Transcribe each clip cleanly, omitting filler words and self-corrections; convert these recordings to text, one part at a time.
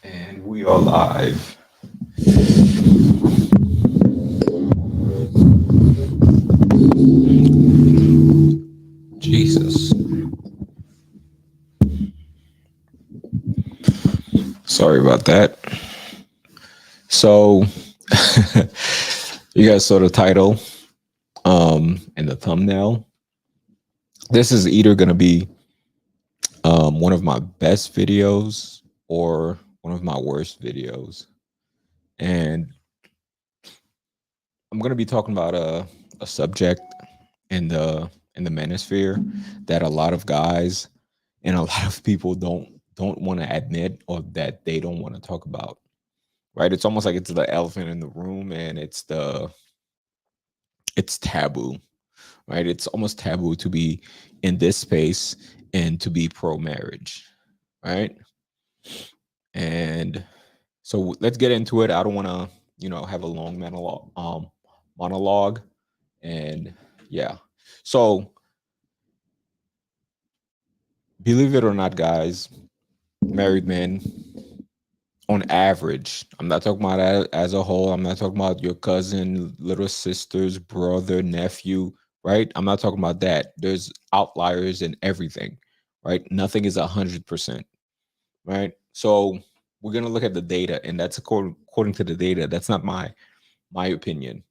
And we are live. Jesus. Sorry about that. So, you guys saw the title and the thumbnail. This is either going to be one of my best videos or one of my worst videos. And I'm going to be talking about a subject in the manosphere that a lot of guys and a lot of people don't want to admit, or that they don't want to talk about. Right? It's almost like it's the elephant in the room, and it's taboo. Right? It's almost taboo to be in this space and to be pro marriage. Right? And so let's get into it. I don't want to, have a long monologue. And yeah. So believe it or not, guys, married men, on average, I'm not talking about as a whole. I'm not talking about your cousin, little sisters, brother, nephew, right? I'm not talking about that. There's outliers in everything, right? Nothing is 100%, right? So we're gonna look at the data, and that's according to the data. That's not my opinion.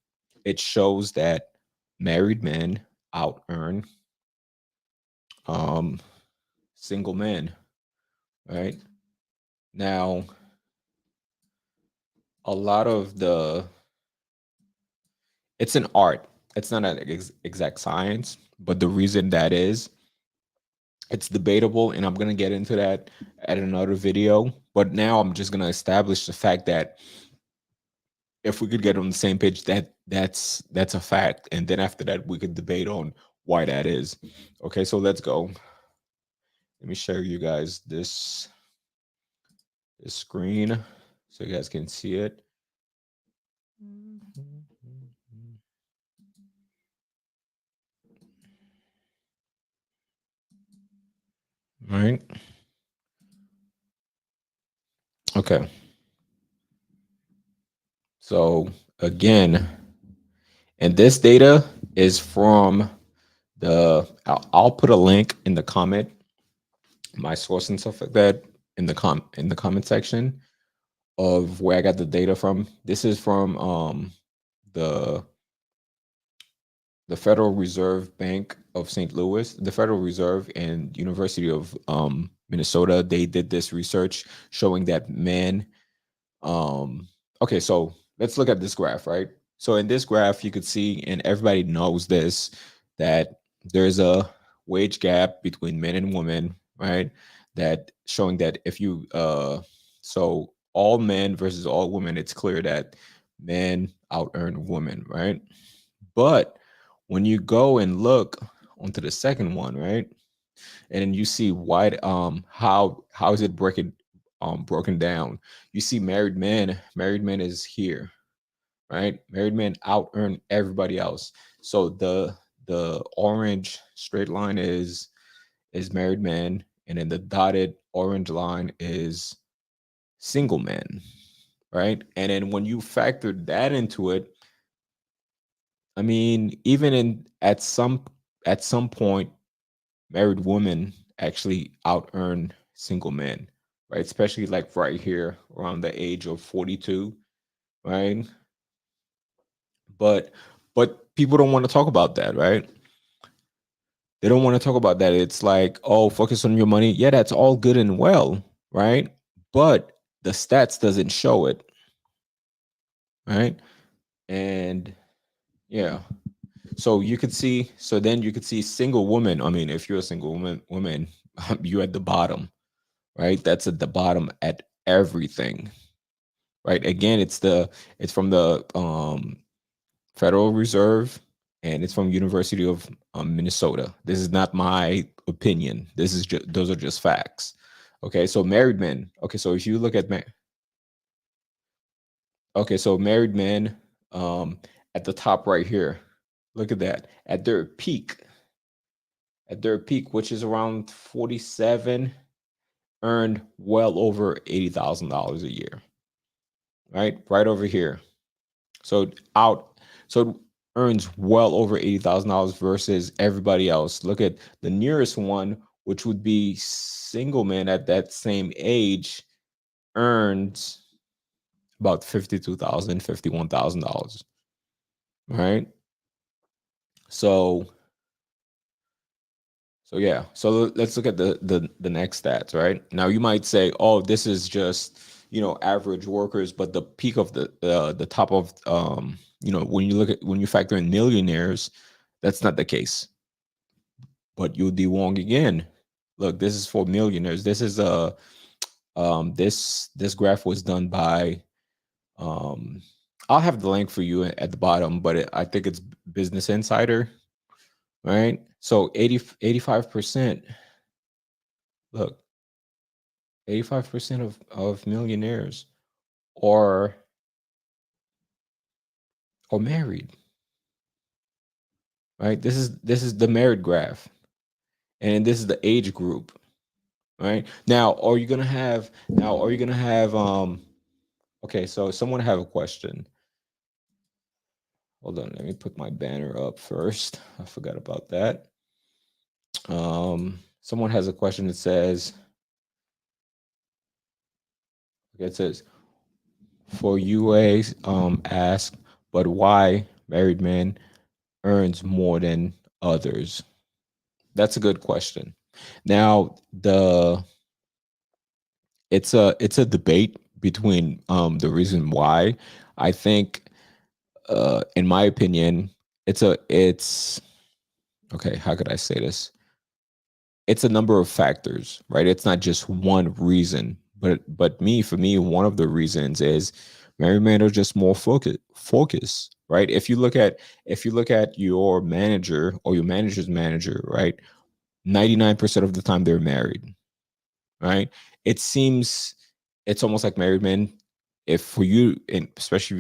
It shows that married men out earn um, single men, right? Now, a lot of the it's an art. It's not an exact science, but the reason that is, it's debatable, and I'm gonna get into that at another video. But now I'm just gonna establish the fact that if we could get on the same page, that's a fact, and then after that we could debate on why that is. Okay, so let's go. Let me share you guys this screen so you guys can see it. Right. Okay. So again, and this data is from I'll put a link in the comment, my source and stuff like that, in the comment section of where I got the data from. This is from the the Federal Reserve Bank of St. Louis, the Federal Reserve and University of Minnesota. They did this research showing that men okay, so let's look at this graph, right? So in this graph, you could see, and everybody knows this, that there's a wage gap between men and women, right? That showing that if you so all men versus all women, it's clear that men out earn women, right? But when you go and look onto the second one, right? And then you see why how is it broken down. You see married men is here, right? Married men out earn everybody else. So the orange straight line is married men, and then the dotted orange line is single men, right? And then when you factor that into it, I mean, even in at some point, married women actually out earn single men, right? Especially like right here around the age of 42, right? But people don't want to talk about that, right? They don't want to talk about that. It's like, oh, focus on your money. Yeah, that's all good and well, right? But the stats doesn't show it, right? And yeah. So you could see, so then you could see single woman. I mean, if you're a single woman, you're at the bottom, right? That's at the bottom at everything, right? Again, it's from the Federal Reserve, and it's from University of Minnesota. This is not my opinion. This is just those are just facts. Okay, so married men. Okay, so if you look at okay, so married men at the top right here. Look at that. At their peak, at their peak, which is around 47, earned well over $80,000 a year, right? Right over here. So out, so it earns well over $80,000 versus everybody else. Look at the nearest one, which would be single man at that same age, earns about $52,000, $51,000, right? So yeah, so let's look at the next stats, right? Now you might say, oh, this is just, average workers, but the peak of the top of, when you look at, when you factor in millionaires, that's not the case. But you'll be wrong again. Look, this is for millionaires. This is this graph was done by, um I'll have the link for you at the bottom, but I think it's Business Insider, right? So 85%. Look, 85% of millionaires are married, right? This is the married graph, and this is the age group, right? Now are you gonna have okay, so someone have a question. Hold on, let me put my banner up first. I forgot about that. Someone has a question that says, okay, it says, for UA, ask, but why married men earns more than others? That's a good question. Now, it's a debate between, the reason why. I think, in my opinion, it's okay. How could I say this? It's a number of factors, right? It's not just one reason. But for me, one of the reasons is married men are just more focus, right? If you look at your manager or your manager's manager, right? 99% of the time they're married, right? It seems it's almost like married men. If for you, and especially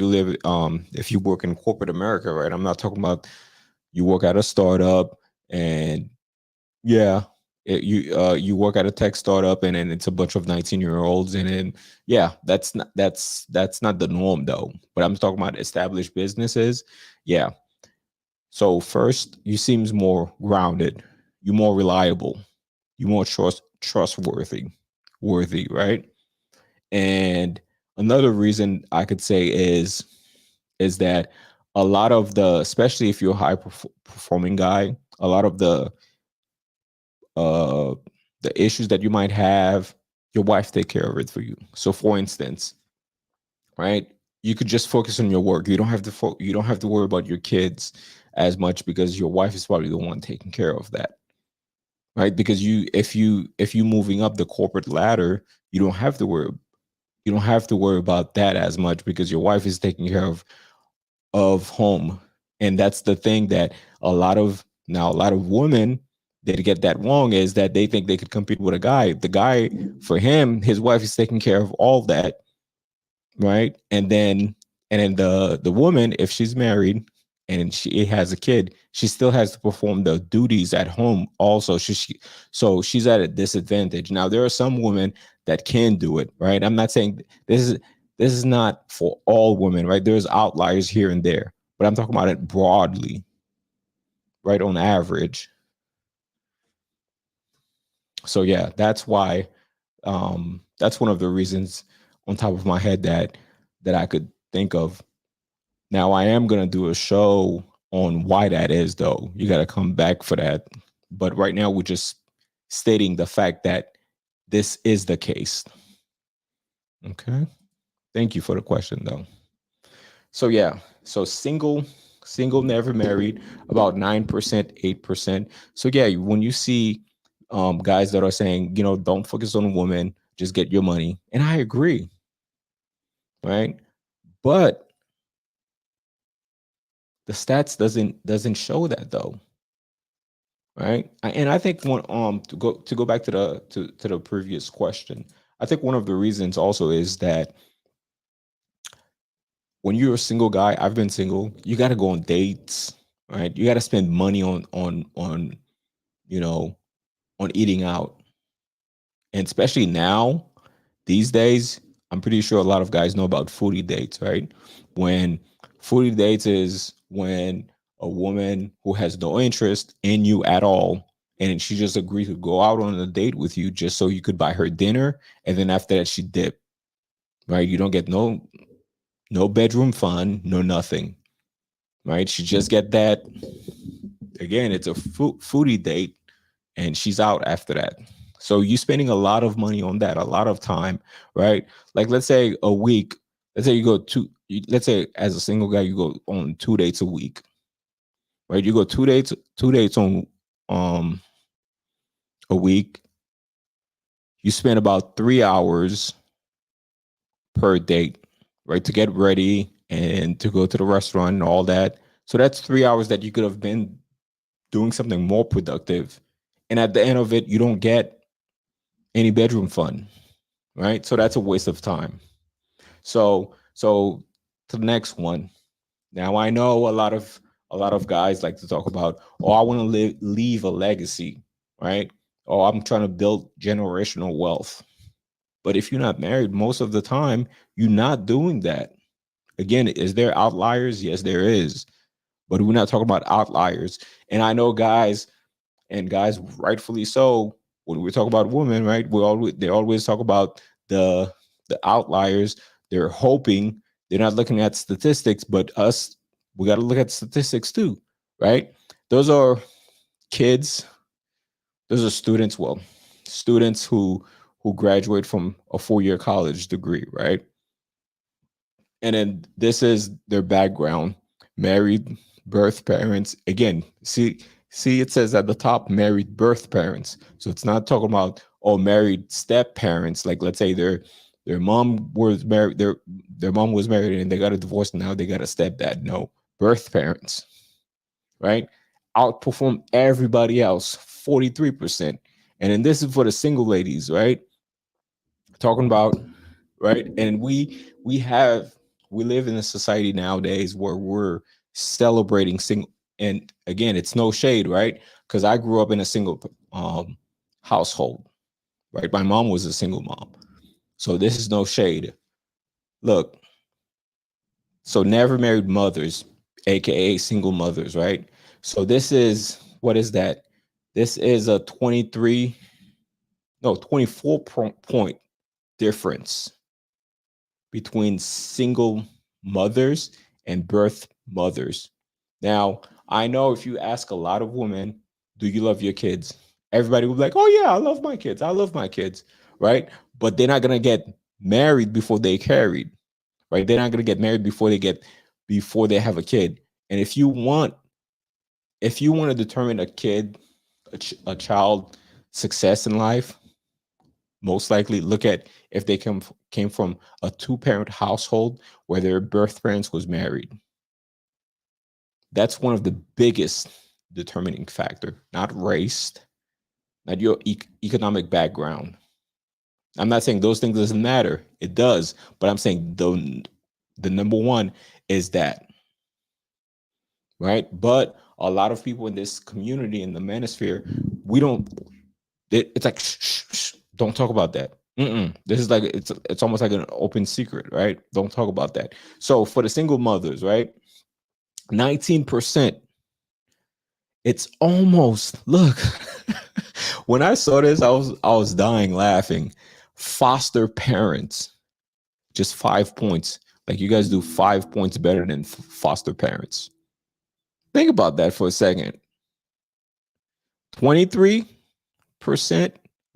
if you work in corporate America, right? I'm not talking about you work at a startup, and yeah, you work at a tech startup, and then it's a bunch of 19-year-olds, and then yeah, that's not the norm though. But I'm talking about established businesses. Yeah. So first, you seems more grounded, you more reliable, you more trustworthy, right? And another reason I could say is that a lot of the, especially if you're a high performing guy, a lot of uh the issues that you might have, your wife take care of it for you. So for instance, right, you could just focus on your work. You don't have to worry about your kids as much because your wife is probably the one taking care of that, right? Because if you moving up the corporate ladder, you don't have to worry about that as much because your wife is taking care of home. And that's the thing that a lot of women, they get that wrong, is that they think they could compete with a guy. The guy, for him, his wife is taking care of all that, right? And then the woman, if she's married and she has a kid, she still has to perform the duties at home also. So she's at a disadvantage. Now there are some women that can do it, right? I'm not saying this is not for all women, right? There's outliers here and there, but I'm talking about it broadly, right? On average. So yeah, that's why, that's one of the reasons on top of my head that I could think of. Now I am gonna do a show on why that is, though. You got to come back for that. But right now we're just stating the fact that this is the case. Okay. Thank you for the question, though. So yeah, so single, never married, about 9%, 8%. So yeah, when you see, guys that are saying, don't focus on a woman, just get your money, and I agree, right? But the stats doesn't show that though, right? And I think one, to go back to the previous question, I think one of the reasons also is that when you're a single guy, I've been single, you got to go on dates, right? You got to spend money on you know, on eating out. And especially now, these days, I'm pretty sure a lot of guys know about foodie dates, right? When foodie dates is when a woman who has no interest in you at all, and she just agreed to go out on a date with you just so you could buy her dinner, and then after that she dip, right? You don't get no bedroom fun, no nothing, right? She just get that. Again, it's a foodie date, and she's out after that. So you spending a lot of money on that, a lot of time, right? Like let's say a week, let's say you go let's say as a single guy, you go on 2 dates a week, right? You go 2 dates on um a week. You spend about 3 hours per date, right? To get ready and to go to the restaurant and all that. So that's 3 hours that you could have been doing something more productive. And at the end of it, you don't get any bedroom fun, right? So that's a waste of time. So to the next one. Now I know a lot of guys like to talk about, oh, I want to leave a legacy, right? Oh, I'm trying to build generational wealth. But if you're not married, most of the time you're not doing that. Again, is there outliers? Yes, there is. But we're not talking about outliers. And I know guys rightfully so, when we talk about women, right, they always talk about the outliers. They're hoping, they're not looking at statistics, but us, we got to look at statistics too, right? Those are kids, those are students, well, students who graduate from a 4-year college degree, right? And then this is their background: married, birth parents. Again, see, it says at the top, married birth parents. So it's not talking about, oh, married step parents. Like let's say their mom was married, their mom was married and they got a divorce, and now they got a stepdad. No, birth parents, right? Outperform everybody else 43%. And then this is for the single ladies, right? Talking about, right? And we live in a society nowadays where we're celebrating single. And again, it's no shade, right? Because I grew up in a single household, right? My mom was a single mom, so this is no shade. Look, so never married mothers, aka single mothers, right? So this is, what is that? This is a 23, no, 24 point difference between single mothers and birth mothers. Now, I know if you ask a lot of women, do you love your kids? Everybody will be like, oh, yeah, I love my kids. I love my kids, right? But they're not going to get married before they carried, right? They're not going to get married before they have a kid. And if you want to determine a child success in life, most likely look at if they came from a two-parent household where their birth parents was married. That's one of the biggest determining factor, not race, not your economic background. I'm not saying those things doesn't matter. It does, but I'm saying the number one is that, right? But a lot of people in this community, in the manosphere, we don't. It's like, shh, shh, shh, don't talk about that. This is like, it's almost like an open secret, right? Don't talk about that. So for the single mothers, right, 19%. It's almost, look. When I saw this, I was dying laughing. Foster parents, just 5 points. Like you guys do 5 points better than foster parents. Think about that for a second. 23%.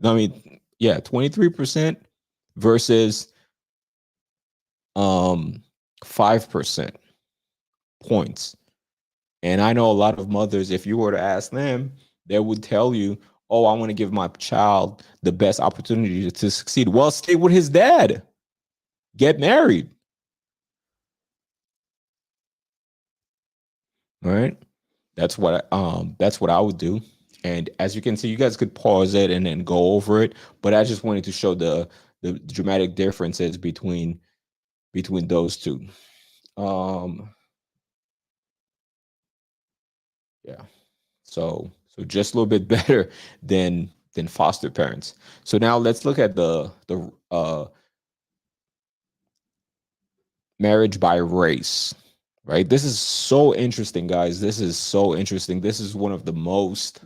I mean, yeah, 23% versus 5% points. And I know a lot of mothers, if you were to ask them, they would tell you, oh, I want to give my child the best opportunity to succeed. Well, stay with his dad. Get married. All right. That's what I would do. And as you can see, you guys could pause it and then go over it. But I just wanted to show the dramatic differences between those two. Um, yeah. So So just a little bit better than foster parents. So now let's look at the marriage by race. Right? This is so interesting, guys. This is so interesting. This is one of the most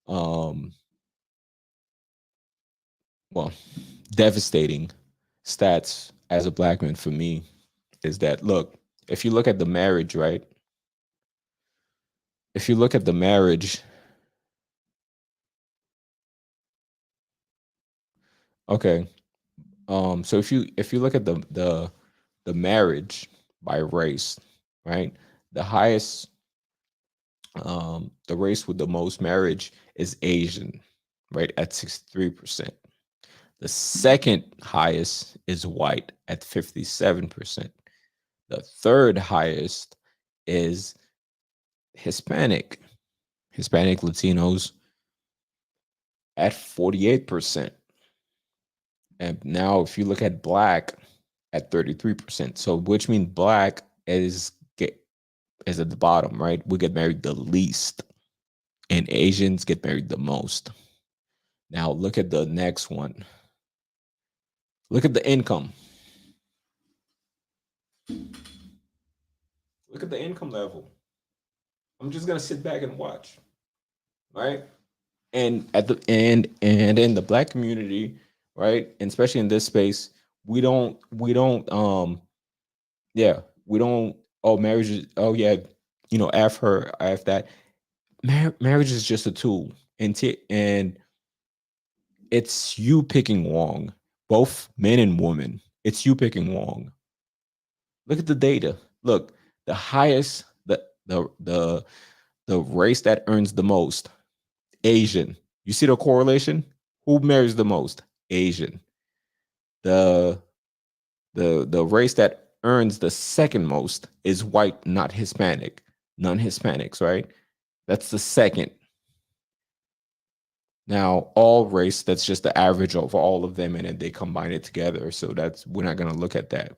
um well, devastating stats as a black man for me is that, look, if you look at the marriage, right? If you look at the marriage, okay. So if you look at the marriage by race, right? The highest the race with the most marriage is Asian, right? At 63%. The second highest is white at 57%. The third highest is Hispanic, Hispanic Latinos at 48%. And now if you look at black at 33%. So which means black is at the bottom, right? We get married the least, and Asians get married the most. Now look at the next one. Look at the income. Look at the income level. I'm just gonna sit back and watch, right? And and in the black community, right, and especially in this space, we don't yeah, we don't, oh, marriage is, oh yeah, F her, F that. Marriage is just a tool, and it's you picking wrong, both men and women. It's you picking wrong. Look at the data. Look, the highest, the race that earns the most, Asian. You see the correlation? Who marries the most? Asian. The the race that earns the second most is white, not Hispanic, non-Hispanics, right? That's the second. Now, all race, that's just the average of all of them, and then they combine it together. So that's, we're not going to look at that.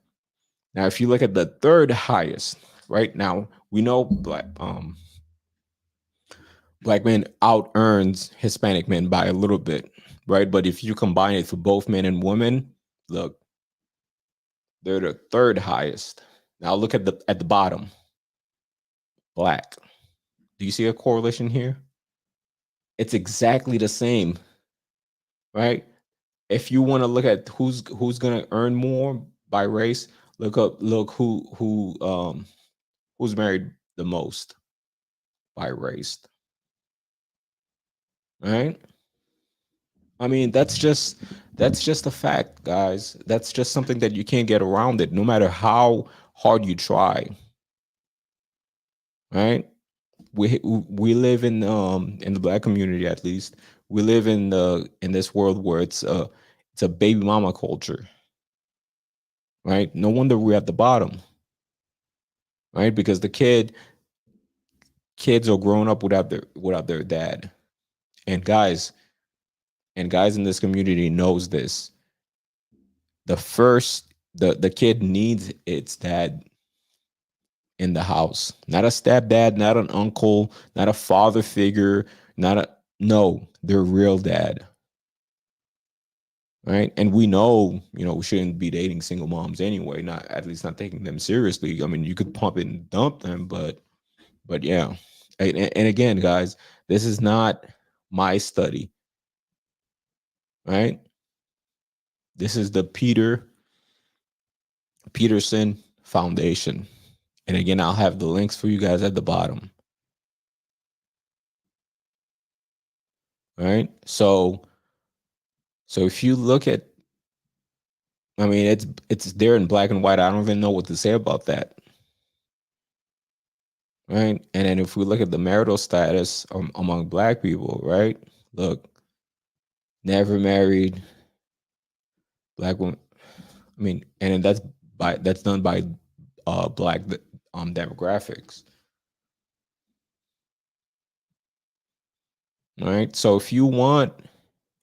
Now, if you look at the third highest, right now, we know black men out earns Hispanic men by a little bit, right? But if you combine it for both men and women, look, they're the third highest. Now look at the bottom, black. Do you see a correlation here? It's exactly the same, right? If you want to look at who's gonna earn more by race, look who's married the most by race, right? I mean, that's just a fact, guys. That's just something that you can't get around it, no matter how hard you try, right? We live in the black community, at least. We live in this world where it's a baby mama culture, right? No wonder we're at the bottom, right? Because the kids are growing up without their dad. And guys in this community knows this. The kid needs its dad in the house, not a stepdad, not an uncle, not a father figure, not a no, their real dad, right? And we know, we shouldn't be dating single moms anyway, not, at least not taking them seriously. I mean, you could pump it and dump them, but yeah. And again, guys, this is not my study, right? This is the Peterson Foundation. And again, I'll have the links for you guys at the bottom. All right. So if you look at, I mean, it's there in black and white. I don't even know what to say about that. Right. And then if we look at the marital status among black people, right? Look, never married, black woman. I mean, and then that's done by black demographics. All right. So if you want,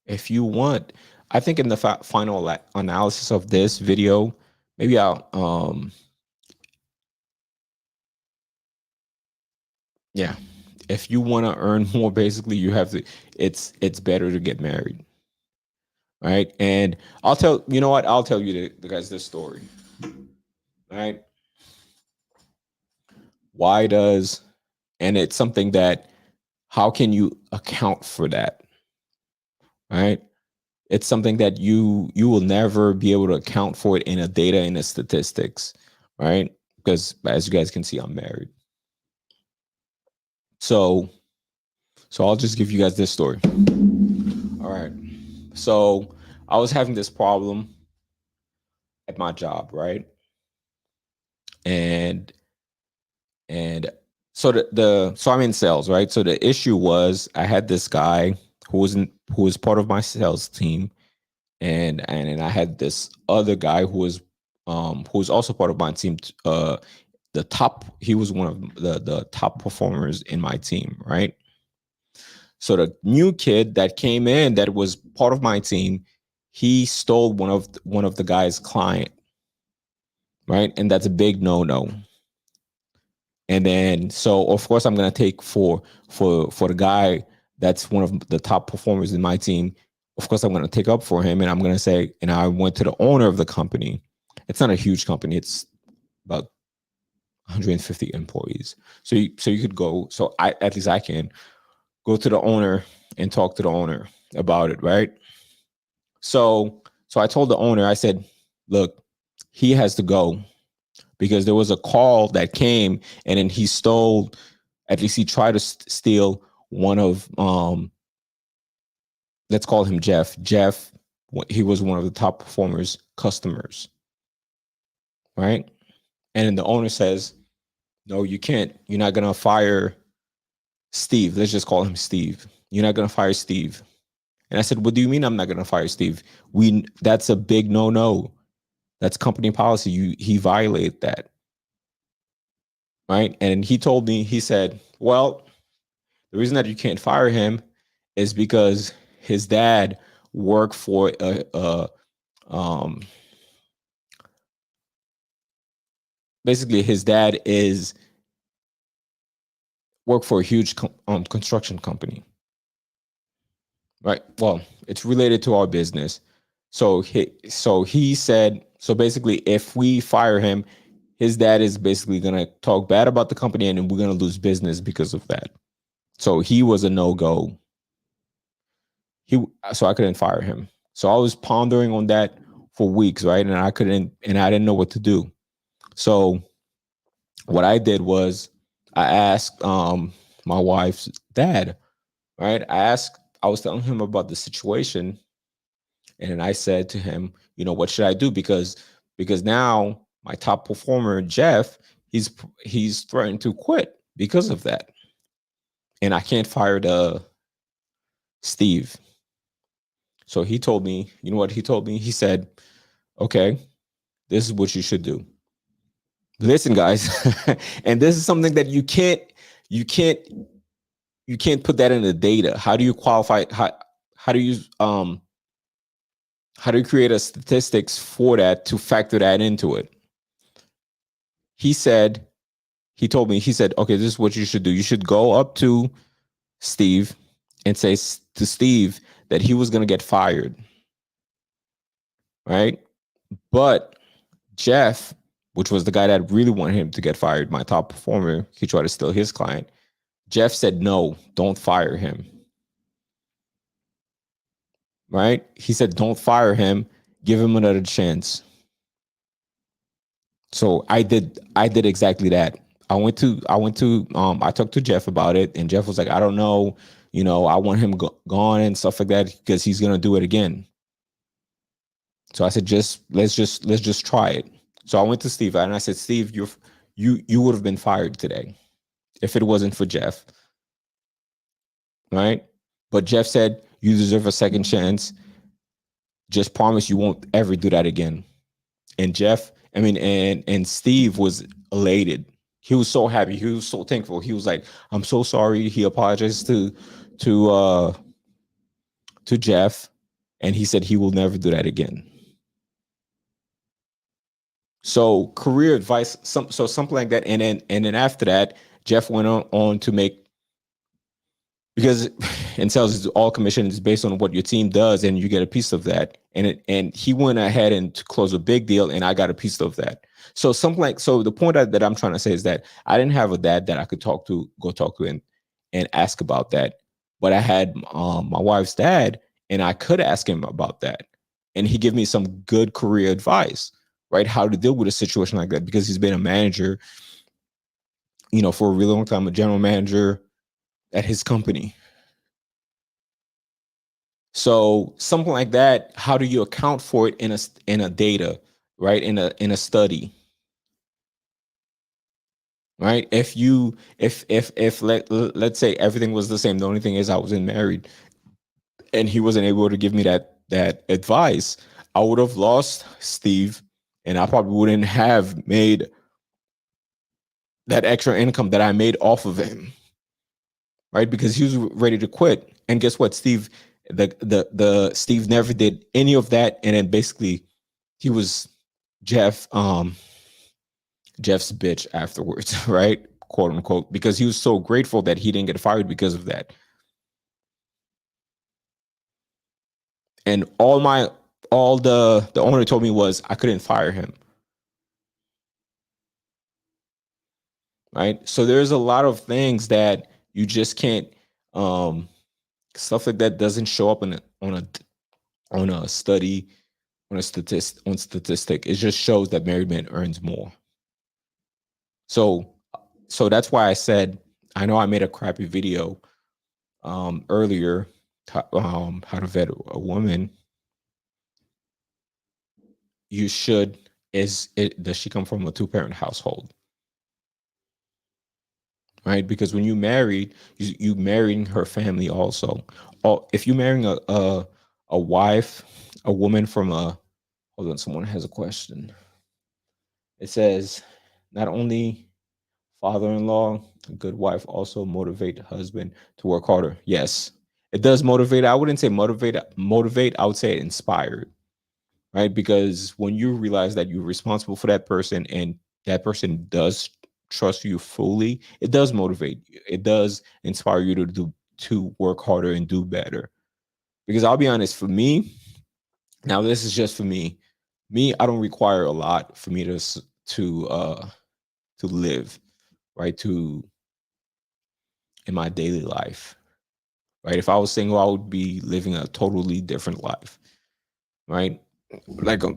I think in the final analysis of this video, maybe I'll yeah, if you want to earn more, basically you have to. It's better to get married, right? And I'll tell you know what I'll tell you the guys this story, right? Why does and it's something that how can you account for that, right? It's something that you will never be able to account for it in a data in the statistics, right? Because as you guys can see, I'm married. So I'll just give you guys this story. All right. So I was having this problem at my job, right? And and so so I'm in sales, right? So the issue was I had this guy who was part of my sales team, and I had this other guy who was also part of my team. He was one of the top performers in my team, right? So the new kid that came in that was part of my team, he stole one of the guy's client, right? And that's a big no. And then so of course I'm gonna take for the guy that's one of the top performers in my team. Of course I'm gonna take up for him, and I'm gonna say, and I went to the owner of the company. It's not a huge company. It's about 150 employees. So you could go. So I at least I can go to the owner and talk to the owner about it, right? So I told the owner, I said, look, he has to go because there was a call that came, and then he stole, at least he tried to steal one of let's call him Jeff, he was one of the top performers customers, right? And then the owner says, no, you can't, you're not gonna fire Steve. Let's just call him Steve. You're not gonna fire Steve. And I said, what do you mean I'm not gonna fire Steve? That's a big no. That's company policy. He violated that. Right. And he told me, he said, well, the reason that you can't fire him is because his dad worked for um basically his dad is worked for a huge construction company. Right. Well, it's related to our business. He said, so basically if we fire him, his dad is basically going to talk bad about the company, and we're going to lose business because of that. So he was a no-go. So I couldn't fire him. So I was pondering on that for weeks, right? And I didn't know what to do. So what I did was I asked my wife's dad, right? I was telling him about the situation, and then I said to him, what should I do? Because now my top performer, Jeff, he's threatened to quit because of that. And I can't fire the Steve. So he told me, you know what he told me? He said, okay, this is what you should do. Listen, guys, and this is something that you can't put that in the data. How do you qualify? How do you how do you create a statistics for that to factor that into it? He said, he told me, he said, okay, this is what you should do. You should go up to Steve and say to Steve that he was going to get fired, right? But Jeff, which was the guy that really wanted him to get fired, my top performer, he tried to steal his client. Jeff said, no, don't fire him. Right? He said, don't fire him. Give him another chance. So I did exactly that. I talked to Jeff about it, and Jeff was like, I don't know, I want him gone and stuff like that because he's gonna do it again. So I said, let's just try it. So I went to Steve and I said, Steve, you would have been fired today if it wasn't for Jeff. Right? But Jeff said, you deserve a second chance. Just promise you won't ever do that again. And and Steve was elated. He was so happy. He was so thankful. He was like, I'm so sorry. He apologized to Jeff, and he said he will never do that again. So career advice, something like that. And then after that, Jeff went on to make because in sales it's all commission is based on what your team does, and you get a piece of that. And he went ahead and to close a big deal, and I got a piece of that. So something like, so the point that I'm trying to say is that I didn't have a dad that I could go talk to and ask about that, but I had my wife's dad, and I could ask him about that, and he gave me some good career advice, right? How to deal with a situation like that, because he's been a manager, for a really long time, a general manager at his company. So something like that, how do you account for it in a data, right? In a study, right? If let's say everything was the same, the only thing is I wasn't married, and he wasn't able to give me that advice, I would have lost Steve, and I probably wouldn't have made that extra income that I made off of him, right? Because he was ready to quit. And guess what? The Steve never did any of that. And then basically he was Jeff, Jeff's bitch afterwards, right? Quote unquote, because he was so grateful that he didn't get fired because of that. And all the owner told me was I couldn't fire him. Right. So there's a lot of things that you just can't, um, stuff like that doesn't show up on a study, on statistic. It just shows that married men earns more. So that's why I said, I know I made a crappy video earlier, how to vet a woman. You should, does she come from a two-parent household? Right? Because when you marry, you marrying her family also. Or if you're marrying a wife, a woman from a, hold on, someone has a question. It says, not only father-in-law, a good wife also motivate husband to work harder. Yes, it does motivate. I wouldn't say motivate. I would say inspired, right? Because when you realize that you're responsible for that person, and that person does trust you fully, it does motivate you. It does inspire you to work harder and do better. Because I'll be honest, for me, now this is just for me. Me, I don't require a lot for me to live, right? To in my daily life, right? If I was single, I would be living a totally different life, right? Like a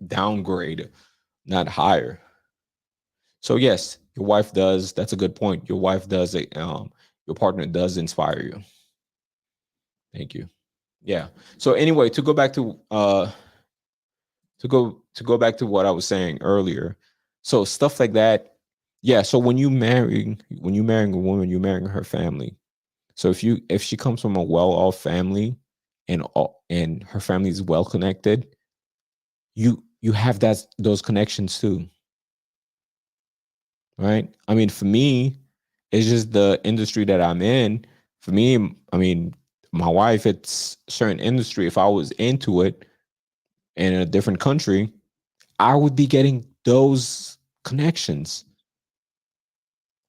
downgrade, not higher. So yes, your wife does. That's a good point. Your wife does. Your partner does inspire you. Thank you. Yeah. So anyway, to go back to what I was saying earlier. So stuff like that. Yeah. So when you marrying a woman, you're marrying her family. So if she comes from a well-off family, and her family is well connected, you have those connections too, right? I mean, for me, it's just the industry that I'm in. For me, I mean, my wife, it's certain industry. If I was into it in a different country, I would be getting those connections,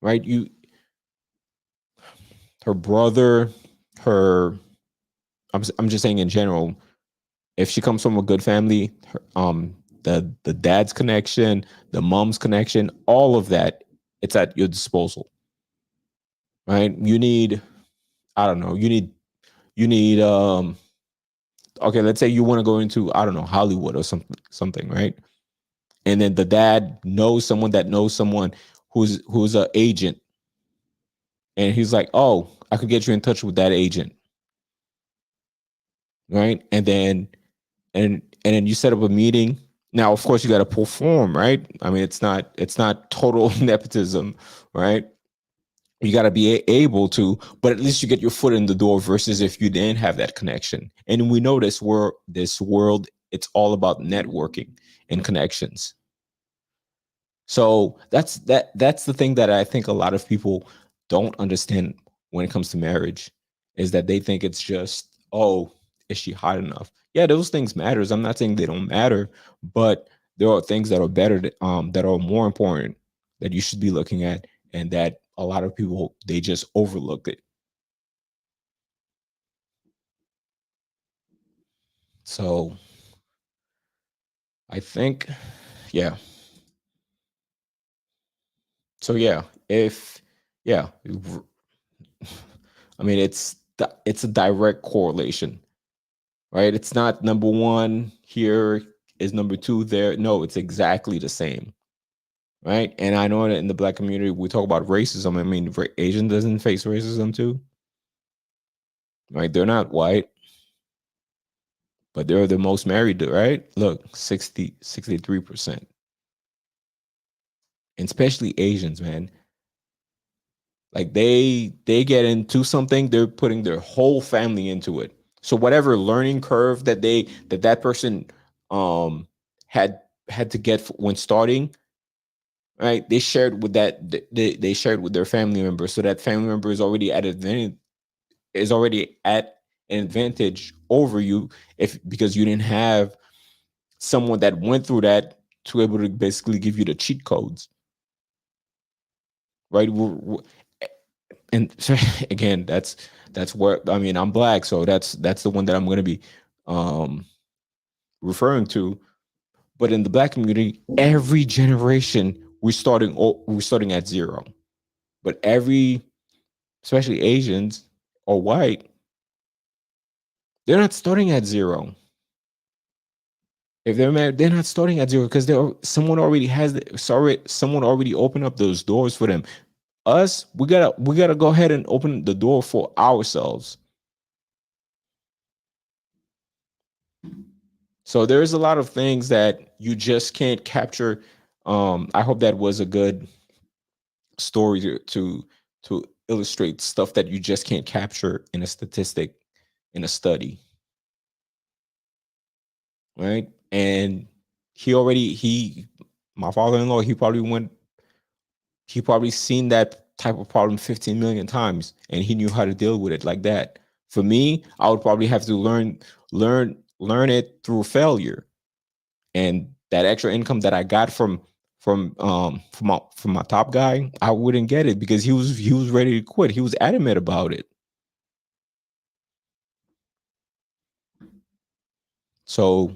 right? Her brother, her. I'm just saying in general, if she comes from a good family, the dad's connection, the mom's connection, all of that, it's at your disposal, right? You need, I don't know, you need okay, let's say you want to go into, I don't know, Hollywood or something, right? And then the dad knows someone that knows someone who's an agent, and he's like, "Oh, I could get you in touch with that agent," right? And then you set up a meeting. Now, of course, you got to perform, right? I mean, it's not total nepotism, right? You got to be able to, but at least you get your foot in the door versus if you didn't have that connection. And we know this world, it's all about networking and connections. So that's the thing that I think a lot of people don't understand when it comes to marriage, is that they think it's just, oh, is she hot enough? Yeah, those things matters. I'm not saying they don't matter, but there are things that are better, that are more important, that you should be looking at, and that a lot of people, they just overlook it. So I think, yeah. So yeah, if yeah, I mean it's a direct correlation, right? It's not number one here is number two there. No, it's exactly the same, right? And I know that in the black community we talk about racism. I mean, Asian doesn't face racism too, right? They're not white, but they're the most married, right? Look, 63%. And especially Asians, man. Like they get into something, they're putting their whole family into it. So whatever learning curve that person um had had to get when starting, right? They shared with they shared with their family members, so that family member is already at advantage is already at an advantage over you if because you didn't have someone that went through that to able to basically give you the cheat codes, right? And so, again, that's what I mean. I'm black, so that's the one that I'm going to be um, referring to. But in the black community, every generation we're starting at zero. But especially Asians or white, they're not starting at zero. If they're married, they're not starting at zero because someone already someone already opened up those doors for them. Us, we gotta go ahead and open the door for ourselves. So there's a lot of things that you just can't capture. I hope that was a good story to illustrate stuff that you just can't capture in a statistic in a study, right? And he my father-in-law, he probably seen that type of problem 15 million times and he knew how to deal with it like that. For me, I would probably have to learn it through failure. And that extra income that I got from my top guy, I wouldn't get it because he was ready to quit. He was adamant about it. So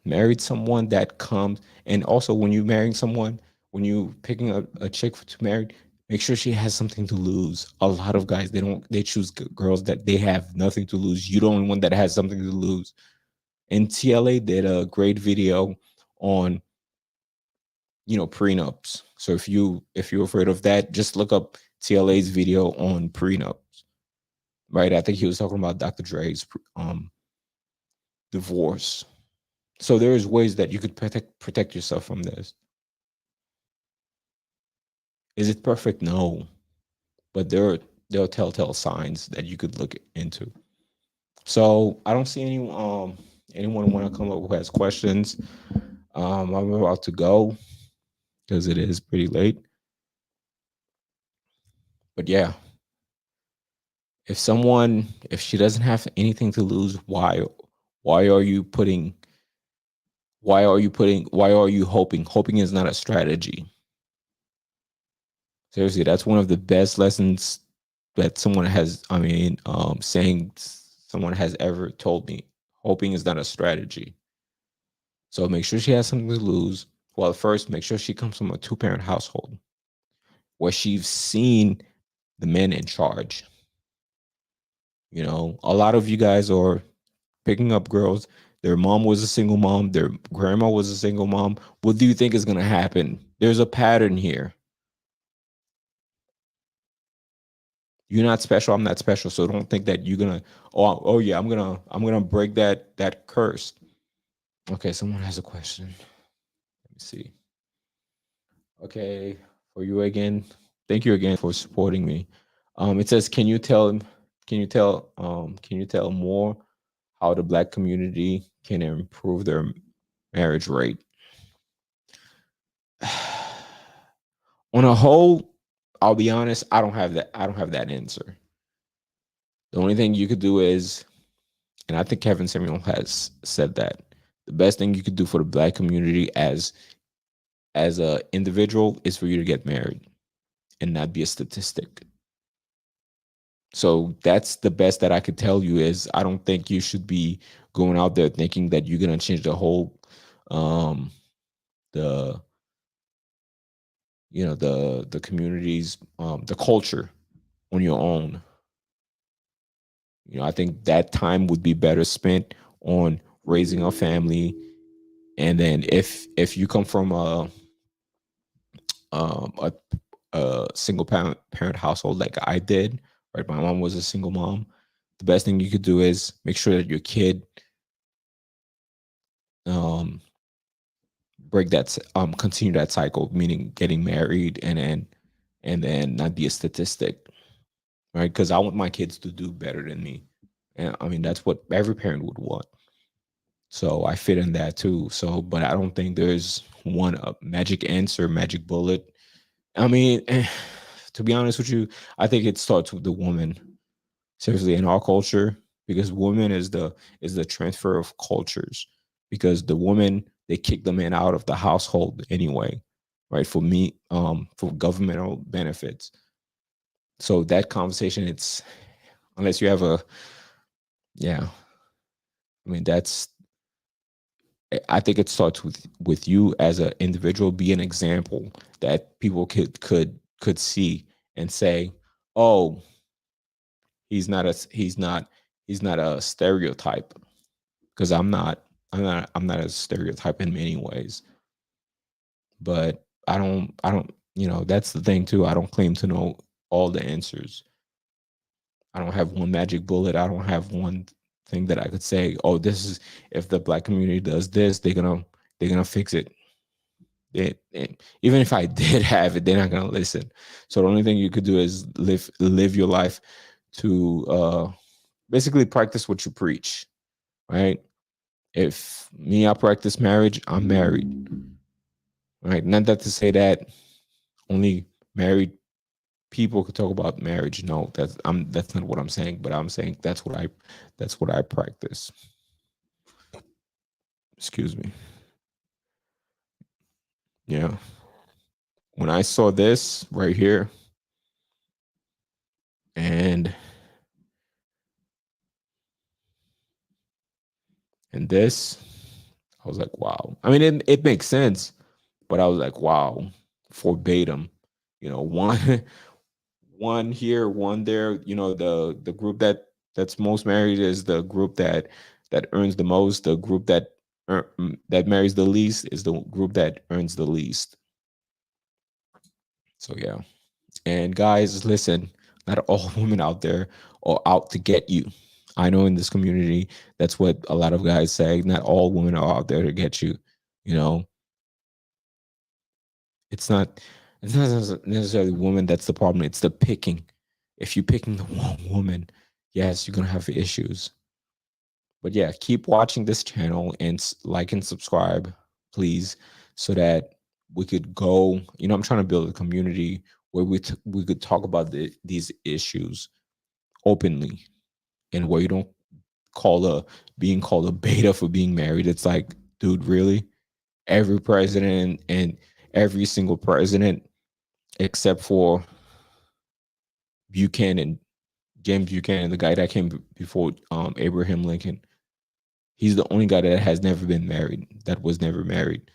married someone that comes, and also when you marrying someone, when you picking a chick to marry, make sure she has something to lose. A lot of guys they choose girls that they have nothing to lose. You the only one that has something to lose. And TLA did a great video on prenups. So if you're afraid of that, just look up TLA's video on prenups. Right, I think he was talking about Dr. Dre's divorce. So there's ways that you could protect yourself from this. Is it perfect? No, but there are telltale signs that you could look into. So I don't see anyone want to come up who has questions. I'm about to go because it is pretty late. But yeah, if she doesn't have anything to lose, why are you putting why are you hoping is not a strategy. Seriously, that's one of the best lessons that someone has saying someone has ever told me. Hoping is not a strategy. So make sure she has something to lose. Well, first make sure she comes from a two-parent household where she's seen the men in charge. A lot of you guys are picking up girls. Their mom was a single mom. Their grandma was a single mom. What do you think is going to happen? There's a pattern here. You're not special. I'm not special. So don't think that you're gonna. Oh yeah. I'm gonna break that curse. Okay. Someone has a question. Let me see. Okay. For you again. Thank you again for supporting me. It says, can you tell more how the black community can improve their marriage rate? On a whole, I'll be honest, I don't have that answer. The only thing you could do is, and I think Kevin Samuel has said that the best thing you could do for the black community as a individual is for you to get married and not be a statistic. So that's the best that I could tell you is I don't think you should be going out there thinking that you're gonna change the whole um the the communities, the culture on your own. I think that time would be better spent on raising a family. And then if you come from um, a, a single parent household like I did, right? My mom was a single mom. The best thing you could do is make sure that your kid um, break that continue that cycle, meaning getting married and then not be a statistic, right? Because I want my kids to do better than me, and I mean that's what every parent would want. So I fit in that too. So, but I don't think there's one magic answer, magic bullet. I mean, to be honest with you, I think it starts with the woman. Seriously, in our culture, because woman is the transfer of cultures. Because the woman, they kick the man out of the household anyway, right? For me, for governmental benefits. So that conversation, it's unless you have a yeah. I mean, I think it starts with you as an individual. Be an example that people could see and say, "Oh, he's not a stereotype." Because I'm not a stereotype in many ways. But I don't. That's the thing too. I don't claim to know all the answers. I don't have one magic bullet. I don't have one thing that I could say, "Oh, this is if the black community does this, they're gonna fix it." Even if I did have it, they're not gonna listen. So the only thing you could do is live your life to basically practice what you preach, right? If me, I practice marriage, I'm married, right? Not that to say that only married people could talk about marriage. No, that's not what I'm saying. But I'm saying that's what I practice. Excuse me. Yeah. When I saw this right here and this, I was like, wow. I mean, it makes sense, but I was like, wow, verbatim. One one here, one there. The group that's most married is the group that earns the most. The group that marries the least is the group that earns the least. So yeah. And guys, listen, not all women out there are out to get you. I know in this community, that's what a lot of guys say. Not all women are out there to get you. You know, it's not it's not necessarily women that's the problem. It's the picking. If you're picking the wrong woman, yes, you're gonna have issues. But yeah, keep watching this channel and like and subscribe, please, so that we could go. I'm trying to build a community where we could talk about these issues openly, and where you don't call a being called a beta for being married. It's like, dude, really? Every president and every single president except for Buchanan, James Buchanan, the guy that came before Abraham Lincoln. He's the only guy that has never been married, that was never married.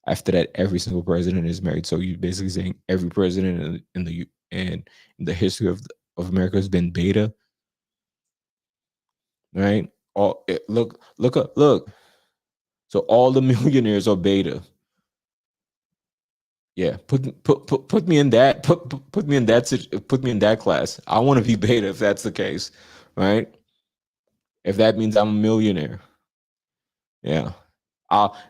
After that, every single president is married. So you're basically saying every president in the history of America has been beta, right? Look. So all the millionaires are beta. Yeah, put me in that put me in put me in that class. I want to be beta if that's the case, right? If that means I'm a millionaire, yeah.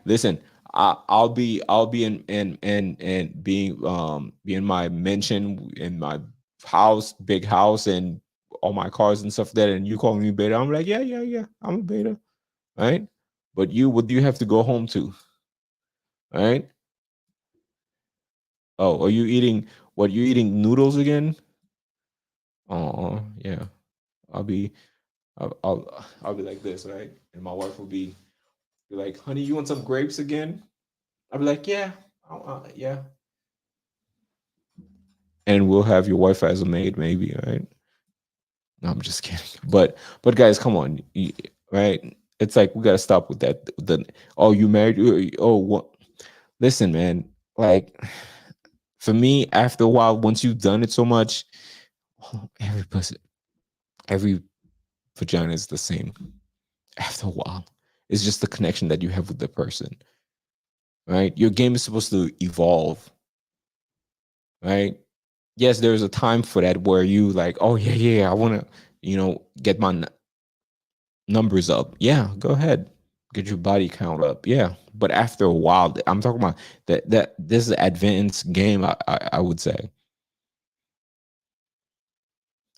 Listen. I'll be in being my mention in my house, big house, and all my cars and stuff like that. And you calling me beta? I'm like, yeah. I'm a beta, right? But what do you have to go home to, right? Oh, are you eating? What, you eating noodles again? Oh, yeah. I'll be I'll be like this, right? And my wife will be like, "Honey, you want some grapes again?" I'll be like, "Yeah, yeah." And we'll have your wife as a maid, maybe, right? No, I'm just kidding. But guys, come on, right? It's like we gotta stop with that. The oh, you married? Oh, what? Listen, man. Like for me, after a while, once you've done it so much, every person, every vagina is the same. After a while, it's just the connection that you have with the person, right? Your game is supposed to evolve, right? Yes, there's a time for that where you like, oh yeah, yeah, I want to, get my numbers up. Yeah, go ahead, get your body count up. Yeah, but after a while, I'm talking about that this is an advanced game. I would say.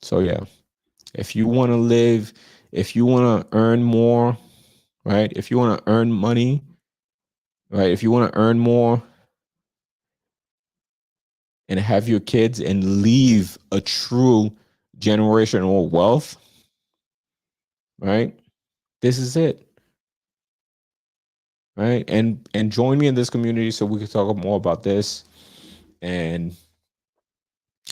So yeah, if you want to live, if you want to earn more, right? If you want to earn money, right? If you want to earn more and have your kids and leave a true generational wealth, right? This is it, right? And join me in this community so we can talk more about this, and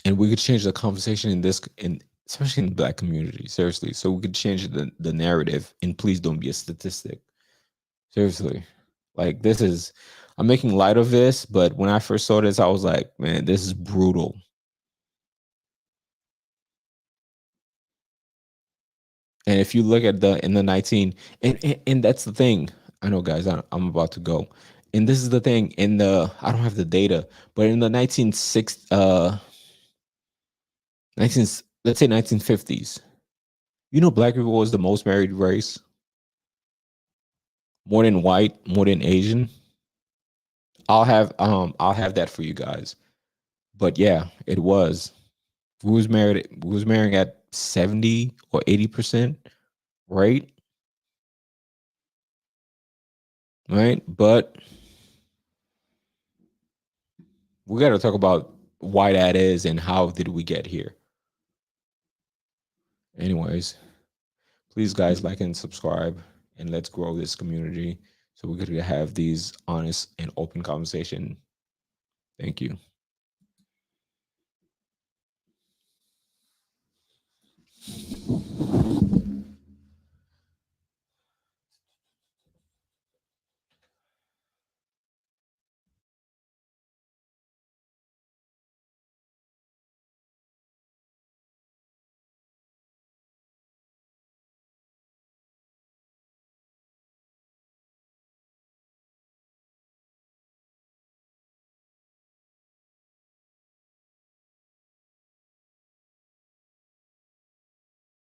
we could change the conversation in this, in especially in the Black community. Seriously, so we could change the narrative. And please don't be a statistic. Seriously, like this is. I'm making light of this, but when I first saw this, I was like, man, this is brutal. And if you look at the in the 19, and that's the thing. I know, guys, I'm about to go. And this is the thing in the, I don't have the data, but in the 19, let's say 1950s, Black people was the most married race, more than white, more than Asian. I'll have that for you guys. But yeah, it was. We was marrying at 70 or 80%, right? Right? But we got to talk about why that is and how did we get here. Anyways, please guys like and subscribe, and let's grow this community so we could have these honest and open conversation. Thank you.